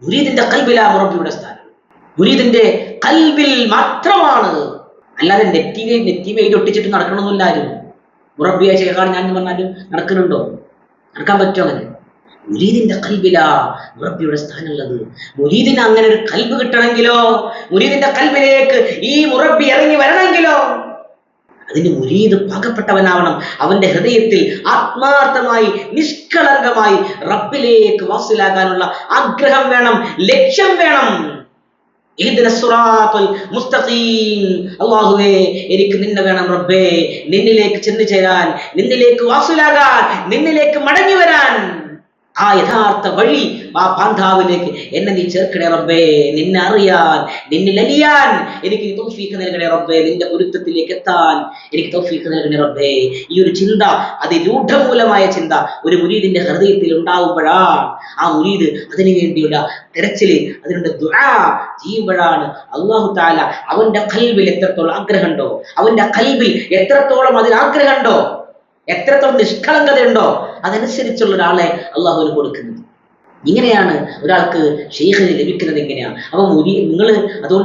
മുരീദിന്റെ കൽബിലാ മുറബ്ബിയുടെ സ്ഥാനം. മുരീദിന്റെ കൽബിൽ മാത്രമാണ്, അല്ലാതെ നെറ്റിമയിൽ ഒട്ടിച്ചിട്ട് നടക്കണമെന്നില്ല. ആരും മുറബ്ബിയെ ശേഖാണ് ഞാൻ പറഞ്ഞാലും നടക്കുന്നുണ്ടോ? നടക്കാൻ പറ്റുമോ? അങ്ങനെ മുരീദിന്റെ കൽബിലാ മുറബ്ബിയുടെ സ്ഥാനമുള്ളത്. മുരീദിന് അങ്ങനെ ഒരു കൽബ് കിട്ടണമെങ്കിലോ, മുരീദിന്റെ കൽബിലേക്ക് ഈ മുറബ്ബി ഇറങ്ങി വരണമെങ്കിലോ, അതിന് മുരീദ് പാകപ്പെട്ടവനാവണം. അവന്റെ ഹൃദയത്തിൽ ആത്മാർത്ഥമായി നിഷ്കളങ്കമായി റബ്ബിലേക്ക് വാസിലാകാനുള്ള ആഗ്രഹം വേണം, ലക്ഷ്യം വേണം. അല്ലാഹുവേ, എനിക്ക് നിന്നെ വേണം റബ്ബേ, നിന്നിലേക്ക് ചെന്നു ചേരാൻ, നിന്നിലേക്ക് വാസിലാകാൻ, നിന്നിലേക്ക് മടങ്ങി വരാൻ. ആ യഥാർത്ഥ വഴി, ആ പാന്താവിലേക്ക് എന്നെ നീ ചേർക്കണേ റബ്ബേ. നിന്നെ അറിയാൻ, നിന്നിൽ അലിയാൻ എനിക്ക് തൗഫീഖ് നൽകണേ റബ്ബേ. നിന്റെ പൊരുത്തത്തിലേക്ക് എത്താൻ എനിക്ക് തൗഫീഖ് നൽകണേ റബ്ബേ. ഈ ഒരു ചിന്ത, അതിരൂഢമൂലമായ ചിന്ത ഒരു മുരീദിന്റെ ഹൃദയത്തിൽ ഉണ്ടാവുമ്പോഴാണ്, ആ മുരീദ് അതിനു വേണ്ടിയുള്ള തെരച്ചില്, അതിനുള്ള ദുആ ചെയ്യുമ്പോഴാണ് അല്ലാഹു തആല അവന്റെ ഖൽബിൽ എത്രത്തോളം ആഗ്രഹമുണ്ടോ, അവന്റെ ഖൽബിൽ എത്രത്തോളം അതിന് ആഗ്രഹമുണ്ടോ, എത്രത്തോളം നിഷ്കളങ്കതയുണ്ടോ, അതനുസരിച്ചുള്ള ഒരാളെ അള്ളാഹുവിന് കൊടുക്കുന്നത്. ഇങ്ങനെയാണ് ഒരാൾക്ക് ശൈഖിനെ ലഭിക്കുന്നത്. എങ്ങനെയാ? അപ്പൊ നിങ്ങൾ അതുകൊണ്ട്